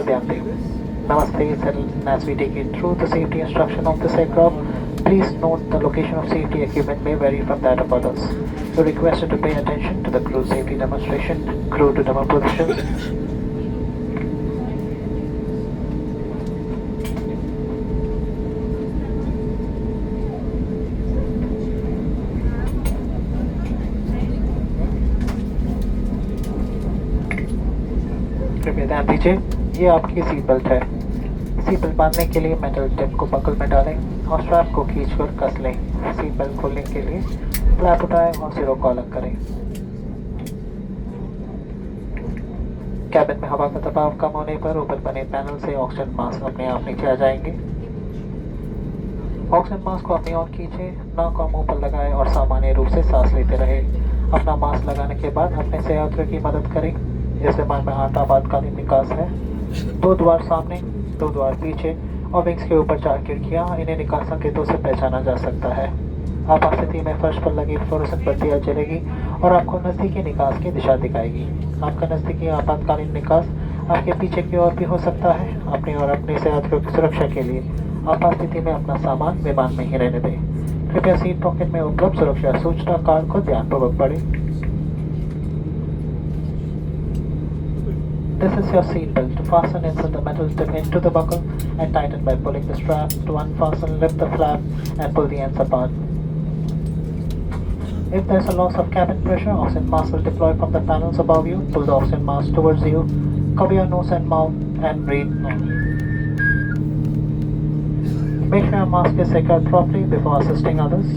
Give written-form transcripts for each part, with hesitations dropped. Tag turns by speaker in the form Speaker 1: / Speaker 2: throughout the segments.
Speaker 1: पर ध्यान दें. Namaste, and as we take you through the safety instruction of this aircraft, please note the location of safety equipment may vary from that of others. You're requested to pay attention to the crew safety demonstration, crew to demo positions. कृपया ध्यान दीजिए, ये आपकी seat belt है. Seat belt बांधने के लिए metal tip को बकल में डालें और स्ट्रैप को खींचकर कस लें. सीट बेल्ट खोलने के लिए फ्लैप उठाएं और सिरों को अलग करें. कैबिन में हवा का दबाव कम होने पर ऊपर बने पैनल से ऑक्सीजन मास्क अपने आप नीचे आ जाएंगे. ऑक्सीजन मास्क को अपनी ओर खींचें, नाक और मुंह पर लगाएं और सामान्य रूप से सांस लेते रहें. अपना मास्क लगाने के बाद अपने सहयात्रियों की मदद करें. इस विमान में 8 आपातकालीन निकास है. 2 द्वार सामने, 2 द्वार पीछे और विंग्स के ऊपर 4 खिड़कियाँ. इन्हें निकास संकेतों से पहचाना जा सकता है. आपात स्थिति में फर्श पर लगी फ्लोरेसेंट बत्तियाँ जलेगी और आपको नज़दीकी निकास की दिशा दिखाएगी. आपका नज़दीकी आपातकालीन निकास आपके पीछे की ओर भी हो सकता है. अपनी और अपने सहयात्रियों की सुरक्षा के लिए आपात स्थिति में अपना सामान विमान में ही रहने दें. कृपया सीट पॉकेट में उपलब्ध सुरक्षा सूचना कार्ड को ध्यानपूर्वक पढ़ें. This is your seat belt. To fasten, insert the metal tip into the buckle and tighten by pulling the strap. To unfasten, lift the flap and pull the ends apart. If there is a loss of cabin pressure, oxygen mask will deploy from the panels above you. Pull the oxygen mask towards you. Cover your nose and mouth and breathe normally. Make sure your mask is secured properly before assisting others.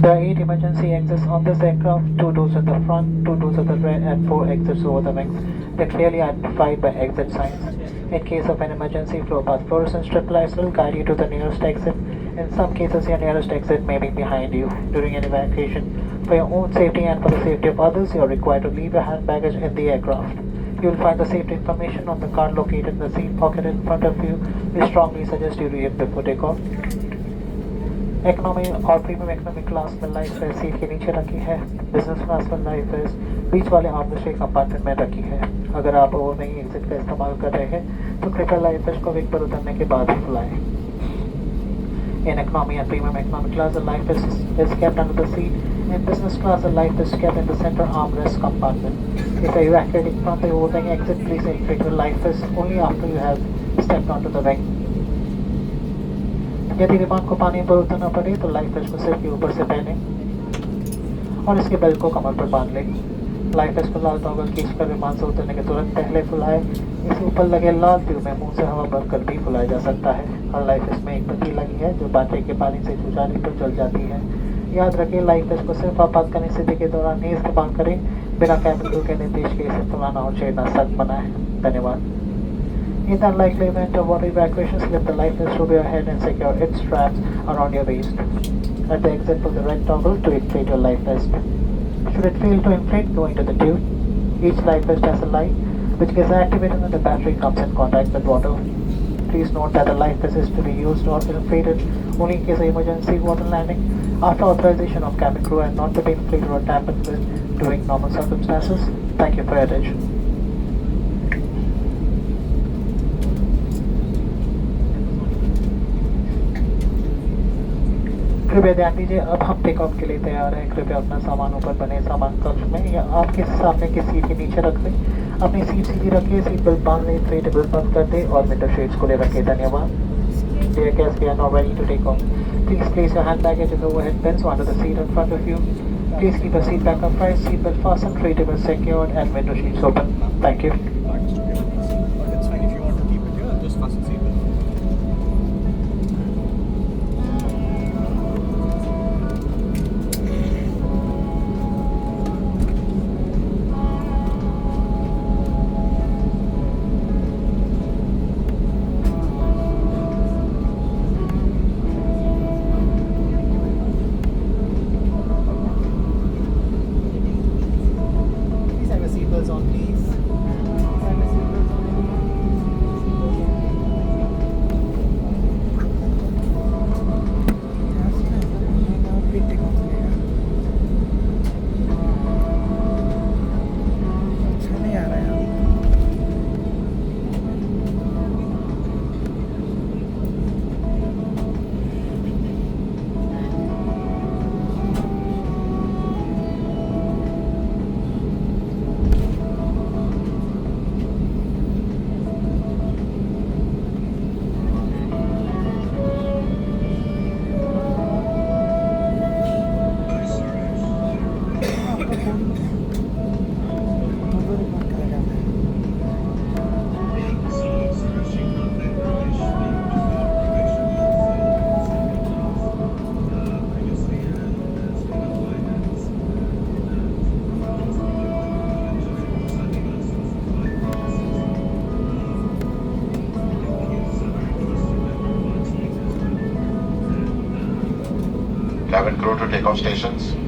Speaker 1: There are 8 emergency exits on this aircraft, 2 doors at the front, 2 doors at the rear and 4 exits over the wings. They're clearly identified by exit signs. In case of an emergency, flow path fluorescent strip lights will guide you to the nearest exit. In some cases, your nearest exit may be behind you. During an evacuation, for your own safety and for the safety of others, you are required to leave your hand baggage in the aircraft. You will find the safety information on the card located in the seat pocket in front of you. We strongly suggest you read it before takeoff. Economy और premium economy class में life waste seat के नीचे रखी है. Business class में life waste बीच वाले armrest compartment में रखी है. अगर आप ओवरविंग एग्जिट का इस्तेमाल कर रहे हैं तो कृपया लाइफ वेस्ट को विंग पर उतरने के बाद ही फुलाएं. In economy and premium economic class, the life vest is kept under the seat. In business class, the life vest is kept in the center armrest compartment. If you are evacuating from the overwing exit, please inflate your life vest only after you have stepped onto the wing. यदि विमान को पानी पर उतरना पड़े तो life waste को सिर के ऊपर से पहने और इसके बेल्ट को कमर पर बांध लें. लाइफ वेस्ट को लाल टॉगल खींचकर विमान से उतरने के तुरंत पहले फुलाएं. इसे ऊपर लगे लाल ट्यूब में मुंह से हवा भरकर भी फुलाया जा सकता है. और लाइफ वेस्ट में एक बत्ती लगी है जो बैटरी के पानी से छू जाने पर जल जाती है. याद रखें, लाइफ वेस्ट को सिर्फ आपातकालीन स्थिति के दौरान ही इस्तेमाल करें. बिना कैबिन क्रू के निर्देश के इसे फुलाना और छेड़ना सख्त मना है. धन्यवाद. In the unlikely event of water evacuation, slip the life vest over your head and secure its straps around your waist. At the exit, pull the red toggle to inflate your life vest. Should it fail to inflate, go into the tube. Each life vest has a light which gets activated when the battery comes in contact with water. Please note that the life vest is to be used or inflated only in case of emergency water landing after authorization of cabin crew and not to be inflated or tampered with during normal circumstances. Thank you for your attention. कृपया ध्यान दीजिए, अब हम take off के लिए तैयार हैं. कृपया अपना सामान ऊपर बने सामान कक्ष में या आपके सामने की सीट के नीचे रख लें. अपनी सीट सीधी रखिए, सीट बेल्ट बांध लें, ट्रे टेबल बंद कर दें और विंडो शेड्स खुले रखें. धन्यवाद. Dear guests, we are now ready to take off. Please place your hand baggage in the overhead bins under the seat in front of you. Please keep your seat back upright, seat belt fastened, tray table secured and window sheets open. Thank you.
Speaker 2: It's fine if you want to keep it here, just fasten seat belt. Please have your seatbelts on, please.
Speaker 3: to takeoff stations.